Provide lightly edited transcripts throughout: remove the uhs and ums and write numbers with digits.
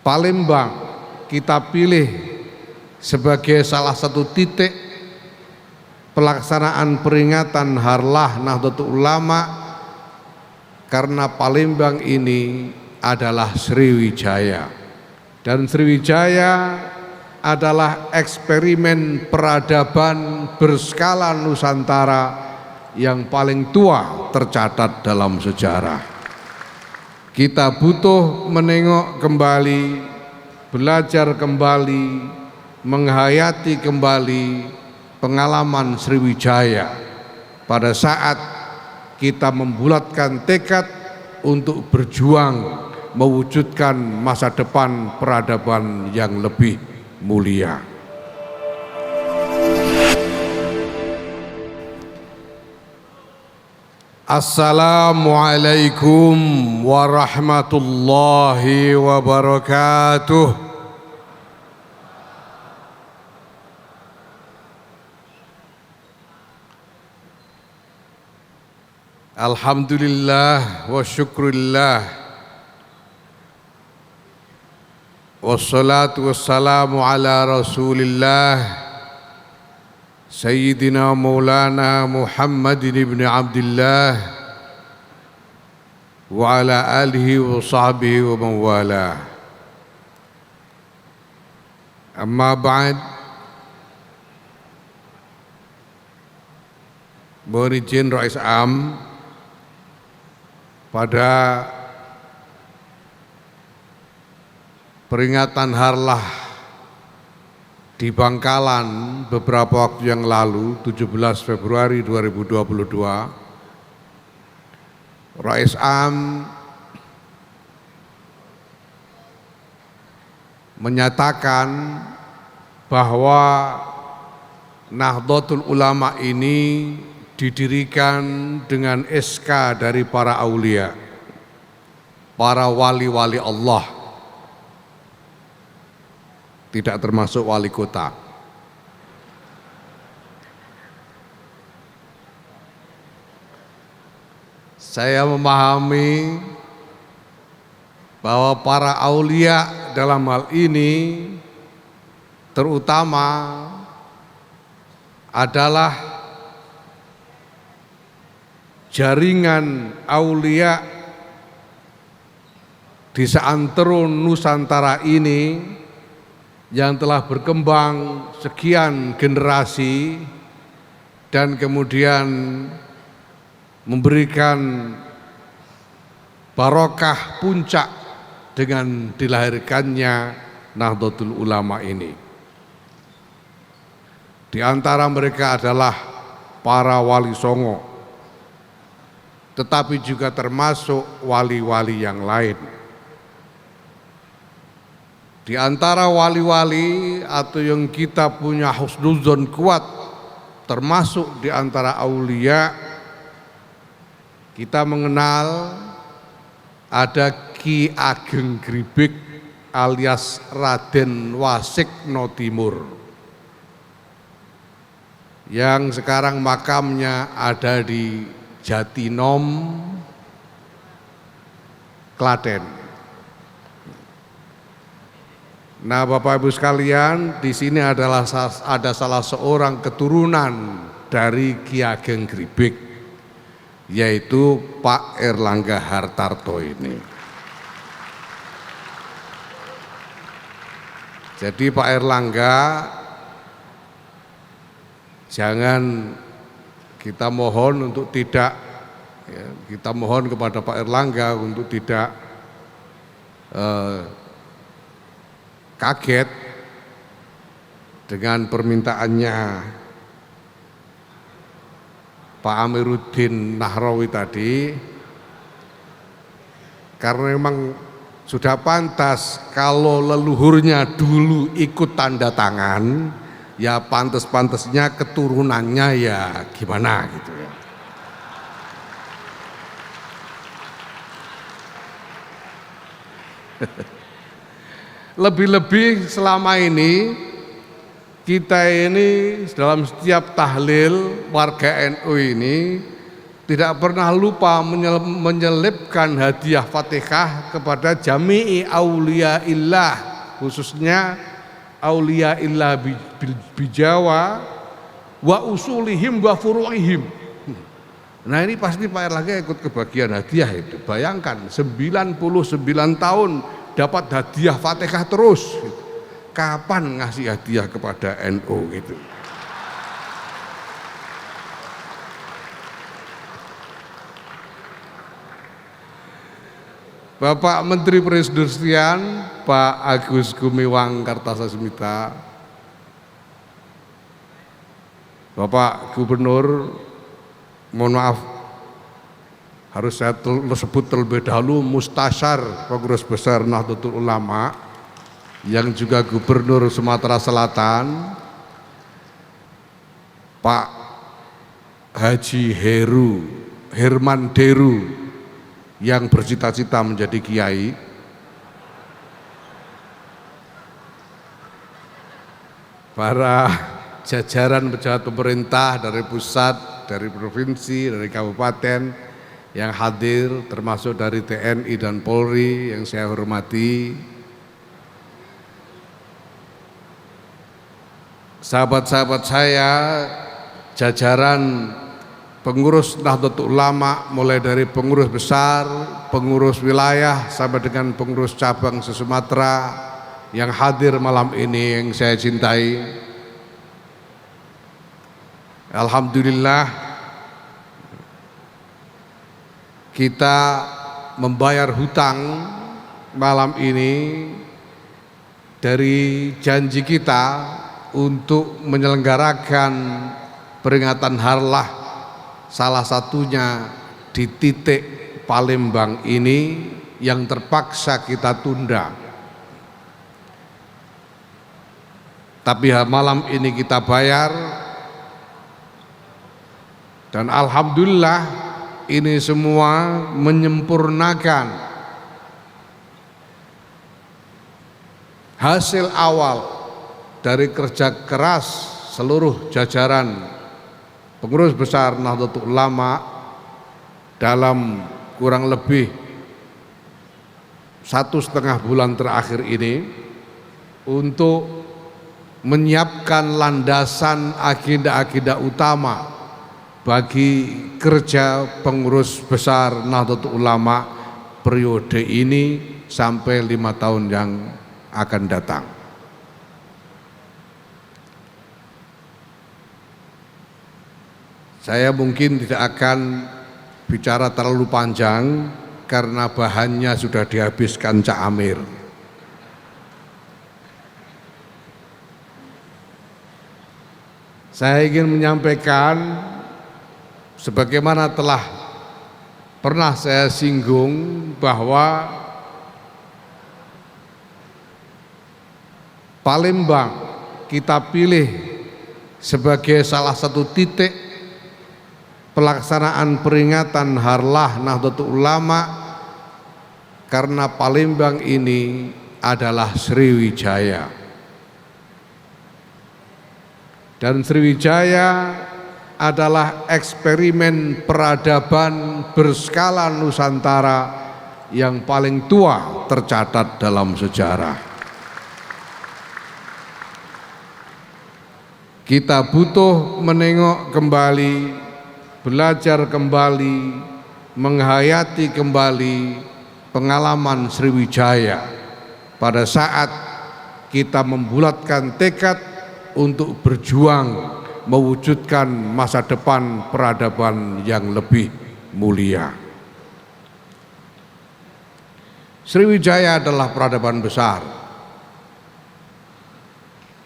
Palembang kita pilih sebagai salah satu titik pelaksanaan peringatan Harlah Nahdlatul Ulama karena Palembang ini adalah Sriwijaya, dan Sriwijaya adalah eksperimen peradaban berskala Nusantara yang paling tua tercatat dalam sejarah. Kita butuh menengok kembali, belajar kembali, menghayati kembali pengalaman Sriwijaya pada saat kita membulatkan tekad untuk berjuang mewujudkan masa depan peradaban yang lebih mulia. Assalamualaikum warahmatullahi wabarakatuh. Alhamdulillah wa syukurillah, wassalatu wassalamu ala rasulillah Sayyidina Maulana Muhammadin ibn Abdillah wa ala alihi wa sahbihi wa mawala. Amma ba'd, mohon izin Rais Am, pada peringatan Harlah di Bangkalan beberapa waktu yang lalu, 17 Februari 2022, Rais Am menyatakan bahwa Nahdlatul Ulama ini didirikan dengan SK dari para aulia, para wali-wali Allah, tidak termasuk wali kota. Saya memahami bahwa para aulia dalam hal ini terutama adalah jaringan aulia di seantero Nusantara ini yang telah berkembang sekian generasi dan kemudian memberikan barokah puncak dengan dilahirkannya Nahdlatul Ulama ini. Di antara mereka adalah para wali songo, tetapi juga termasuk wali-wali yang lain. Di antara wali-wali atau yang kita punya husnuzon kuat, termasuk di antara aulia, kita mengenal ada Ki Ageng Gribik alias Raden Wasikno Timur, yang sekarang makamnya ada di Jatinom, Klaten. Nah, Bapak Ibu sekalian, di sini ada salah seorang keturunan dari Ki Ageng Gribik, yaitu Pak Erlangga Hartarto ini. Jadi Pak Erlangga, jangan kita mohon untuk tidak, kita mohon kepada Pak Erlangga untuk tidak kaget dengan permintaannya Pak Amiruddin Nahrawi tadi, karena memang sudah pantas kalau leluhurnya dulu ikut tanda tangan, ya pantas-pantasnya keturunannya ya gimana gitu ya. Lebih-lebih selama ini kita ini dalam setiap tahlil warga NU ini tidak pernah lupa menyelipkan hadiah Fatihah kepada jami'i aulia illah, khususnya aulia illah bijawa wa usulihim wa furu'ihim. Nah ini pasti Pak Erlangga ikut kebagian hadiah itu. Bayangkan 99 tahun dapat hadiah Fatihah terus. Kapan ngasih hadiah kepada NU gitu. Bapak Menteri Perindustrian Pak Agus Gumiwang Kartasasmita, Bapak Gubernur, mohon maaf harus saya sebut terlebih dahulu Mustasyar Pengurus Besar Nahdlatul Ulama yang juga Gubernur Sumatera Selatan, Pak Haji Herman Deru yang bercita-cita menjadi kiai, para jajaran pejabat pemerintah dari pusat, dari provinsi, dari kabupaten yang hadir, termasuk dari TNI dan Polri yang saya hormati, sahabat-sahabat saya, jajaran pengurus Nahdlatul Ulama, mulai dari pengurus besar, pengurus wilayah, sampai dengan pengurus cabang se-Sumatera yang hadir malam ini yang saya cintai. Alhamdulillah kita membayar hutang malam ini dari janji kita untuk menyelenggarakan peringatan harlah, salah satunya di titik Palembang ini yang terpaksa kita tunda. Tapi malam ini kita bayar, dan alhamdulillah ini semua menyempurnakan hasil awal dari kerja keras seluruh jajaran pengurus besar Nahdlatul Ulama dalam kurang lebih 1,5 bulan terakhir ini untuk menyiapkan landasan agenda-agenda utama bagi kerja pengurus besar Nahdlatul Ulama periode ini sampai 5 tahun yang akan datang. Saya mungkin tidak akan bicara terlalu panjang karena bahannya sudah dihabiskan Cak Amir. Saya ingin menyampaikan sebagaimana telah pernah saya singgung bahwa Palembang kita pilih sebagai salah satu titik pelaksanaan peringatan harlah Nahdlatul Ulama karena Palembang ini adalah Sriwijaya, dan Sriwijaya adalah eksperimen peradaban berskala Nusantara yang paling tua tercatat dalam sejarah. Kita butuh menengok kembali, belajar kembali, menghayati kembali pengalaman Sriwijaya pada saat kita membulatkan tekad untuk berjuang mewujudkan masa depan peradaban yang lebih mulia. Sriwijaya adalah peradaban besar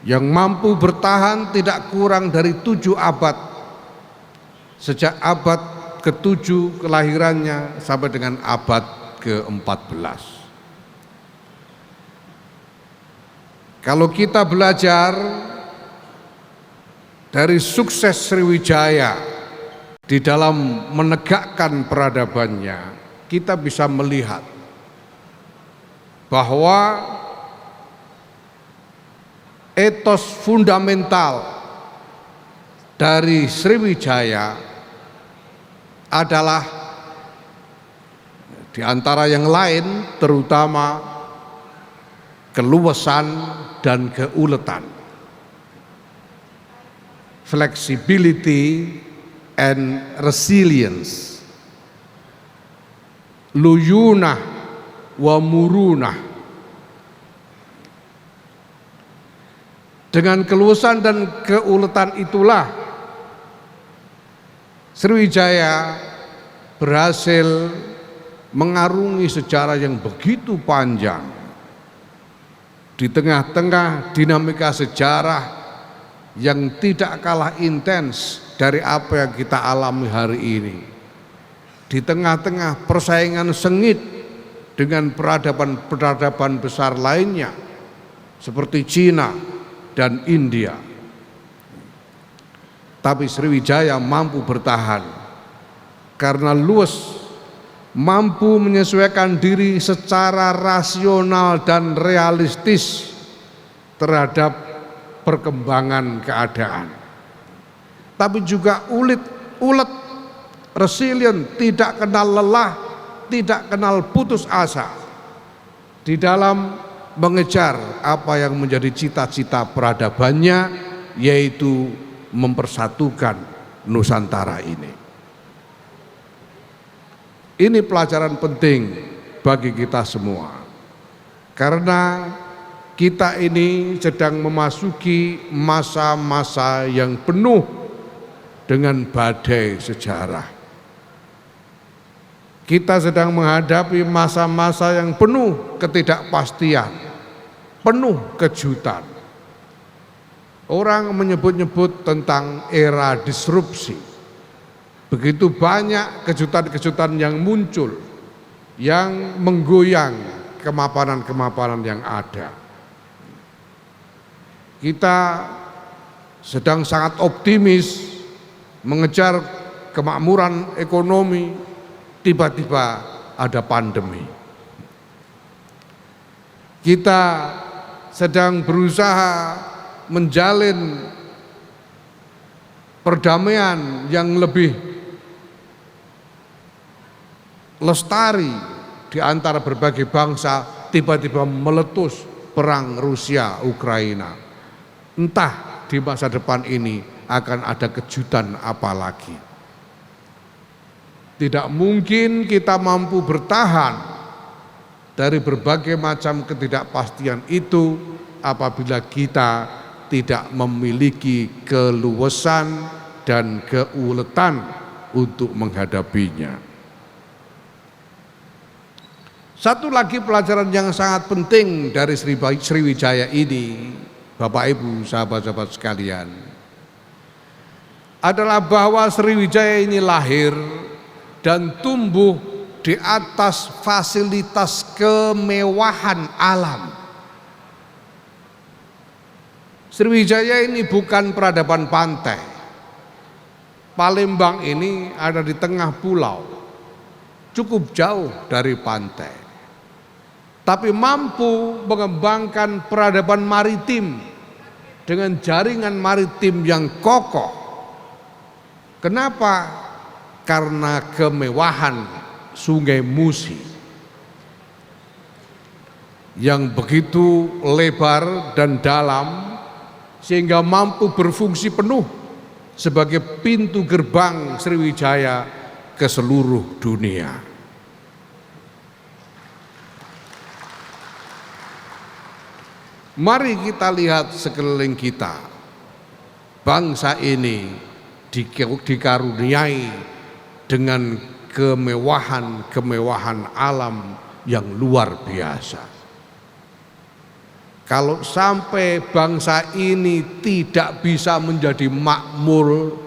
yang mampu bertahan tidak kurang dari 7 abad, sejak abad ke-7 kelahirannya sampai dengan abad ke-14. Kalau kita belajar dari sukses Sriwijaya di dalam menegakkan peradabannya, kita bisa melihat bahwa etos fundamental dari Sriwijaya adalah di antara yang lain terutama keluasan dan keuletan, flexibility and resilience, luyunah wa murunah. Dengan keluasan dan keuletan itulah Sriwijaya berhasil mengarungi sejarah yang begitu panjang di tengah-tengah dinamika sejarah yang tidak kalah intens dari apa yang kita alami hari ini, di tengah-tengah persaingan sengit dengan peradaban-peradaban besar lainnya seperti Cina dan India. Tapi Sriwijaya mampu bertahan karena luas, mampu menyesuaikan diri secara rasional dan realistis terhadap perkembangan keadaan. Tapi juga ulet, resilient, tidak kenal lelah, tidak kenal putus asa di dalam mengejar apa yang menjadi cita-cita peradabannya, yaitu mempersatukan Nusantara ini. Ini pelajaran penting bagi kita semua, karena kita ini sedang memasuki masa-masa yang penuh dengan badai sejarah. Kita sedang menghadapi masa-masa yang penuh ketidakpastian, penuh kejutan. Orang menyebut-nyebut tentang era disrupsi. Begitu banyak kejutan-kejutan yang muncul, yang menggoyang kemapanan-kemapanan yang ada. Kita sedang sangat optimis mengejar kemakmuran ekonomi, tiba-tiba ada pandemi. Kita sedang berusaha menjalin perdamaian yang lebih lestari di antara berbagai bangsa, tiba-tiba meletus perang Rusia Ukraina. Entah di masa depan ini akan ada kejutan apa lagi. Tidak mungkin kita mampu bertahan dari berbagai macam ketidakpastian itu apabila kita tidak memiliki keluasan dan keuletan untuk menghadapinya. Satu lagi pelajaran yang sangat penting dari Sriwijaya ini, Bapak Ibu, sahabat-sahabat sekalian, adalah bahwa Sriwijaya ini lahir dan tumbuh di atas fasilitas kemewahan alam. Sriwijaya ini bukan peradaban pantai. Palembang ini ada di tengah pulau, cukup jauh dari pantai, tapi mampu mengembangkan peradaban maritim dengan jaringan maritim yang kokoh. Kenapa? Karena kemewahan Sungai Musi yang begitu lebar dan dalam, sehingga mampu berfungsi penuh sebagai pintu gerbang Sriwijaya ke seluruh dunia. Mari kita lihat sekeliling kita. Bangsa ini dikaruniai dengan kemewahan alam yang luar biasa. Kalau sampai bangsa ini tidak bisa menjadi makmur,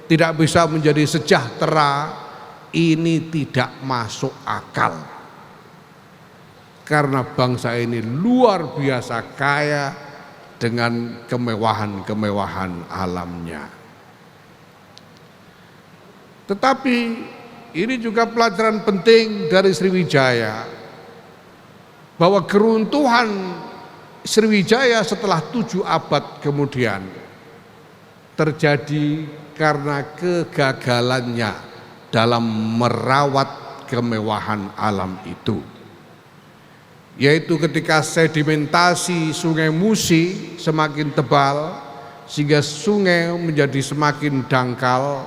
tidak bisa menjadi sejahtera, ini tidak masuk akal. Karena bangsa ini luar biasa kaya dengan kemewahan alamnya. Tetapi ini juga pelajaran penting dari Sriwijaya, bahwa keruntuhan Sriwijaya setelah 7 abad kemudian terjadi karena kegagalannya dalam merawat kemewahan alam itu, yaitu ketika sedimentasi Sungai Musi semakin tebal sehingga sungai menjadi semakin dangkal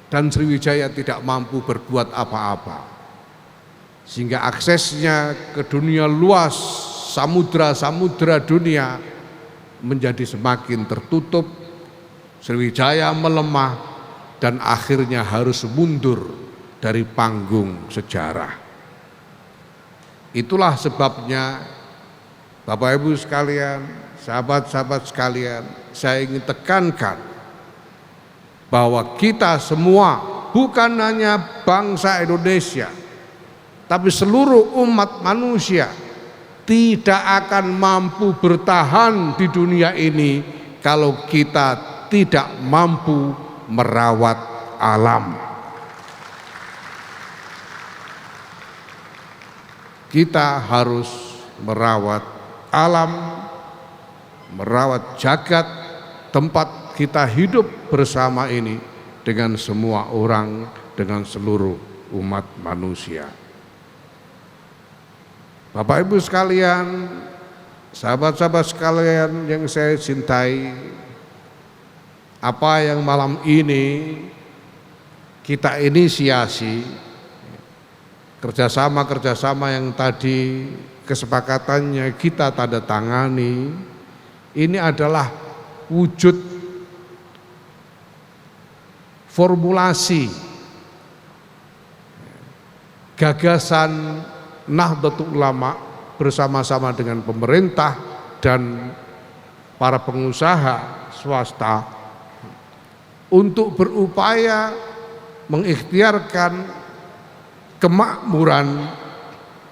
dan Sriwijaya tidak mampu berbuat apa-apa, sehingga aksesnya ke dunia luas, samudra-samudra dunia menjadi semakin tertutup. Sriwijaya melemah dan akhirnya harus mundur dari panggung sejarah. Itulah sebabnya Bapak Ibu sekalian, sahabat-sahabat sekalian, saya ingin tekankan bahwa kita semua, bukan hanya bangsa Indonesia, tapi seluruh umat manusia tidak akan mampu bertahan di dunia ini kalau kita tidak mampu merawat alam. Kita harus merawat alam, merawat jagat tempat kita hidup bersama ini dengan semua orang, dengan seluruh umat manusia. Bapak Ibu sekalian, sahabat-sahabat sekalian yang saya cintai, apa yang malam ini kita inisiasi, kerjasama yang tadi kesepakatannya kita tanda tangani, ini adalah wujud formulasi gagasan Nahdlatul Ulama bersama-sama dengan pemerintah dan para pengusaha swasta untuk berupaya mengikhtiarkan kemakmuran,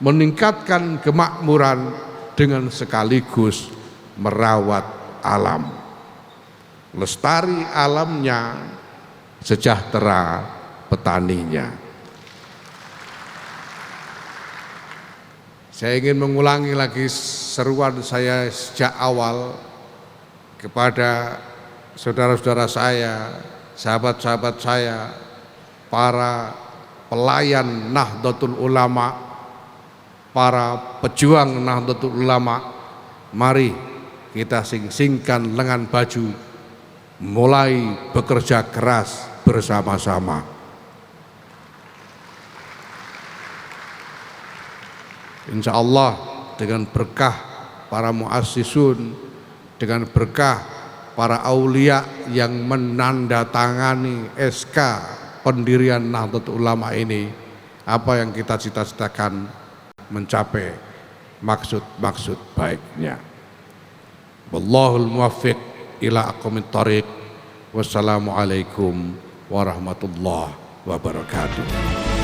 meningkatkan kemakmuran dengan sekaligus merawat alam. Lestari alamnya, sejahtera petaninya. Saya ingin mengulangi lagi seruan saya sejak awal kepada saudara-saudara saya, sahabat-sahabat saya, para pelayan Nahdlatul Ulama, para pejuang Nahdlatul Ulama, mari kita sing-singkan lengan baju, mulai bekerja keras bersama-sama. Insya Allah dengan berkah para muassisun, dengan berkah para aulia yang menandatangani SK pendirian Nahdlatul Ulama ini, apa yang kita cita-citakan mencapai maksud-maksud baiknya. Wallahul muwaffiq ila aqwamit thoriq. Wassalamualaikum warahmatullahi wabarakatuh.